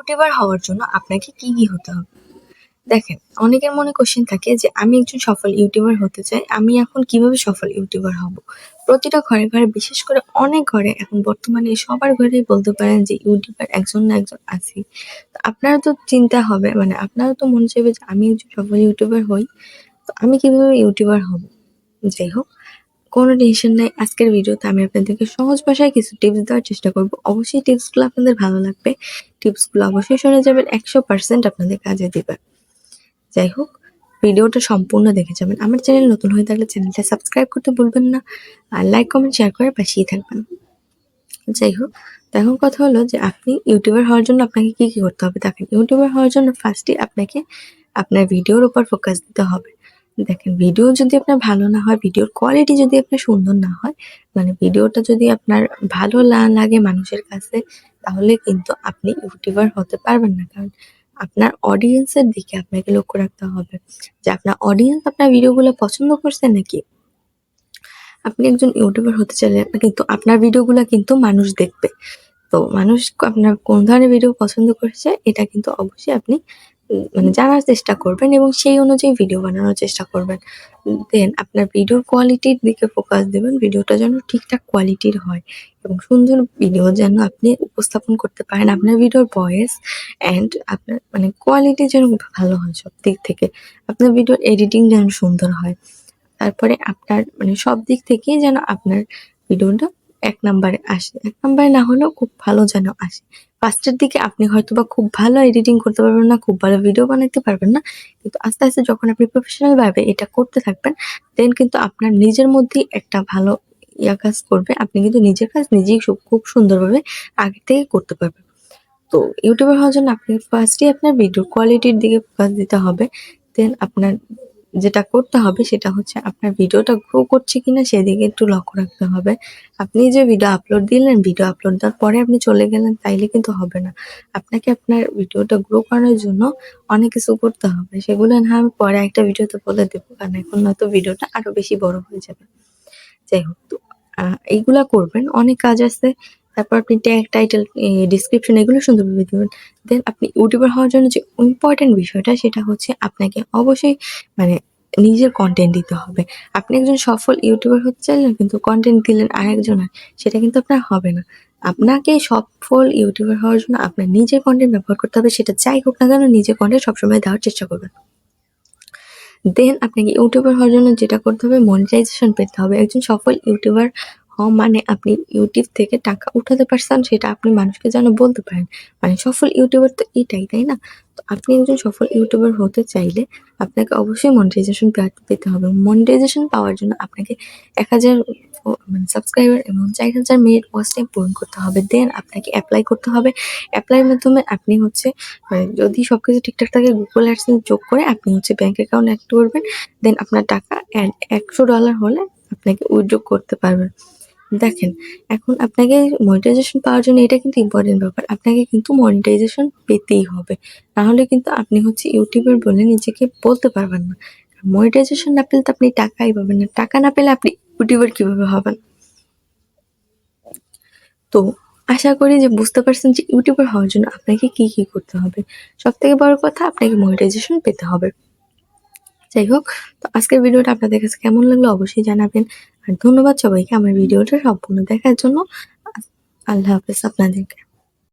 YouTuber হওয়ার জন্য আপনাকে কি হতে হবে? দেখেন, অনেকের মনে কোশ্চেন থাকে যে আমি একজন সফল ইউটিউবার হতে চাই। আমি এখন কিভাবে সফল ইউটিউবার হব? প্রতিটা ঘরে বিশেষ করে অনেক ঘরে এখন বর্তমানে সবার ঘরেই বলতে পারেন যে ইউটিউবার একজন না একজন আছেই। তো আপনারও তো চিন্তা হবে মানে আপনারও তো মনে চাইবে যে আমি একজন সফল ইউটিউবার হই। তো আমি কিভাবে ইউটিউবার হব? যাই হোক, কোনো টেনশন নাই। আজকের ভিডিওতে আমি আপনাদেরকে সহজ ভাষায় কিছু টিপস দেওয়ার চেষ্টা করব। অবশ্যই টিপসগুলো আপনাদের ভালো লাগবে। টিপসগুলো অবশ্যই শুনে যাবেন, 100% আপনাদের কাজে দিবে। যাই হোক, ভিডিওটা সম্পূর্ণ দেখে যাবেন। আমার চ্যানেল নতুন হয়ে থাকলে চ্যানেলটা সাবস্ক্রাইব করতে ভুলবেন না। আর লাইক, কমেন্ট, শেয়ার করে পাশেই থাকবেন। যাই হোক, তো এখন কথা হলো যে আপনি ইউটিউবার হওয়ার জন্য আপনাকে কি করতে হবে? দেখেন, ইউটিউবার হওয়ার জন্য ফার্স্টে আপনাকে আপনার ভিডিওর উপর ফোকাস দিতে হবে। দেখেন, ভিডিও যদি আপনার ভালো না হয়, ভিডিওর কোয়ালিটি যদি আপনার সুন্দর না হয়, মানে ভিডিওটা যদি আপনার ভালো না লাগে মানুষের কাছে, তাহলে কিন্তু আপনি ইউটিউবার হতে পারবেন না। কারণ আপনার অডিয়েন্সের দিকে আপনাকে লক্ষ্য রাখতে হবে যে আপনার অডিয়েন্স আপনার ভিডিওগুলো পছন্দ করছে নাকি? আপনি একজন ইউটিউবার হতে চাইলে কিন্তু আপনার ভিডিওগুলা কিন্তু মানুষ দেখবে। তো মানুষ আপনার কোন ধরনের ভিডিও পছন্দ করেছে এটা কিন্তু অবশ্যই আপনি মানে জানার চেষ্টা করবেন এবং সেই অনুযায়ী ভিডিও বানানোর চেষ্টা করবেন। দেন আপনার ভিডিওর কোয়ালিটির দিকে ফোকাস দিবেন। ভিডিওটা যেন ঠিকঠাক কোয়ালিটির হয় এবং সুন্দর ভিডিও যেন আপনি উপস্থাপন করতে পারেন। আপনার ভিডিওর ভয়েস অ্যান্ড আপনার মানে কোয়ালিটি যেন ভালো হয় সব দিক থেকে। আপনার ভিডিওর এডিটিং যেন সুন্দর হয়। তারপরে আপনার মানে সব দিক থেকেই যেন আপনার ভিডিওটা ১ নাম্বারে আসে। ১ নাম্বারে না হলেও খুব ভালো যেন আসে। ফার্স্টের দিকে আপনি হয়তোবা খুব ভালো এডিটিং করতে পারবেন না, খুব ভালো ভিডিও বানাইতে পারবেন না। কিন্তু আস্তে যখন আপনি প্রফেশনাল ভাবে এটা করতে থাকবেন, দেন কিন্তু আপনার নিজের মধ্যেই একটা ভালো কাজ করবে। আপনি কিন্তু নিজের কাজ নিজেই খুব সুন্দরভাবে আগে থেকে করতে পারবেন। তো ইউটিউবার হওয়ার জন্য আপনি ফার্স্টে আপনার ভিডিও কোয়ালিটির দিকে ফোকাস দিতে হবে। দেন আপনার যেটা করতে হবে সেটা হচ্ছে আপনার ভিডিওটা গ্রো করছে কিনা সেদিকে একটু লক্ষ্য রাখতে হবে। আপনি যে ভিডিও আপলোড দিলেন, ভিডিও আপলোড দেওয়ার পরে আপনি চলে গেলেন তাইলে কিন্তু হবে না। আপনাকে আপনার ভিডিওটা গ্রো করানোর জন্য অনেক কিছু করতে হবে। সেগুলো না হয় আমি পরে একটা ভিডিওতে বলে দেব। কারণ এখন নয়তো ভিডিওটা আরো বেশি বড় হয়ে যাবে। যাই হোক, তো এইগুলা করবেন। অনেক কাজ আছে। তারপর আপনি ট্যাগ, টাইটেল, ডেসক্রিপশন এগুলো সুন্দরভাবে দিবেন। দেন আপনি ইউটিউবার হওয়ার জন্য যে ইম্পোর্টেন্ট বিষয়টা সেটা হচ্ছে আপনাকে অবশ্যই মানে নিজের কনটেন্ট দিতে হবে। আপনি একজন সফল ইউটিউবার হতে চাইলেন কিন্তু কনটেন্ট দিলেন আরেকজনের, সেটা কিন্তু আপনার হবে না। আপনাকে সফল ইউটিউবার হওয়ার জন্য আপনার নিজের কনটেন্ট ব্যবহার করতে হবে। সেটা যাই হোক না কেন নিজের কনটেন্ট সবসময় দেওয়ার চেষ্টা করবেন। দেন আপনাকে ইউটিউবার হওয়ার জন্য যেটা করতে হবে মনিটাইজেশন পেতে হবে। একজন সফল ইউটিউবার হওয়া মানে আপনি ইউটিউব থেকে টাকা উঠাতে পারছেন সেটা আপনি মানুষকে যেন বলতে পারেন। মানে সফল ইউটিউবার তো এটাই, তাই না? তো আপনি একজন সফল ইউটিউবার হতে চাইলে আপনাকে অবশ্যই মনিটাইজেশন পেতে হবে। মনিটাইজেশন পাওয়ার জন্য আপনাকে ১,০০০ মানে সাবস্ক্রাইবার এবং ৪,০০০ মিনিট ওয়াচ টাইম পূরণ করতে হবে। দেন আপনাকে এপ্লাই করতে হবে। এপ্লাইয়ের মাধ্যমে আপনি হচ্ছে মানে যদি সবকিছু ঠিকঠাক থাকে Google AdSense যোগ করে আপনি হচ্ছে ব্যাংক অ্যাকাউন্ট অ্যাড করবেন। দেন আপনার টাকা $১০০ হলে আপনাকে উইথড্র করতে পারবেন। দেখেন, এখন আপনাকে মনিটাইজেশন পাওয়ার জন্য এটা কিন্তু ইম্পোর্টেন্ট ব্যাপার। আপনাকে কিন্তু মনিটাইজেশন পেতেই হবে। না হলে কিন্তু আপনি হচ্ছে ইউটিউবার বলে নিজেকে বলতে পারবেন না। মনিটাইজেশন না পেলে তো আপনি টাকাই পাবেন না। টাকা না পেলে আপনি ইউটিউবার কিভাবে হবেন? তো আশা করি যে বুঝতে পারছেন যে ইউটিউবার হওয়ার জন্য আপনাকে কি করতে হবে। সবথেকে বড় কথা আপনাকে মনিটাইজেশন পেতে হবে। যাই হোক, তো আজকের ভিডিওটা আপনাদের কাছে কেমন লাগলো অবশ্যই জানাবেন। আর ধন্যবাদ সবাইকে আমার ভিডিওটা সম্পূর্ণ দেখার জন্য। আল্লাহ হাফেজ আপনাদেরকে।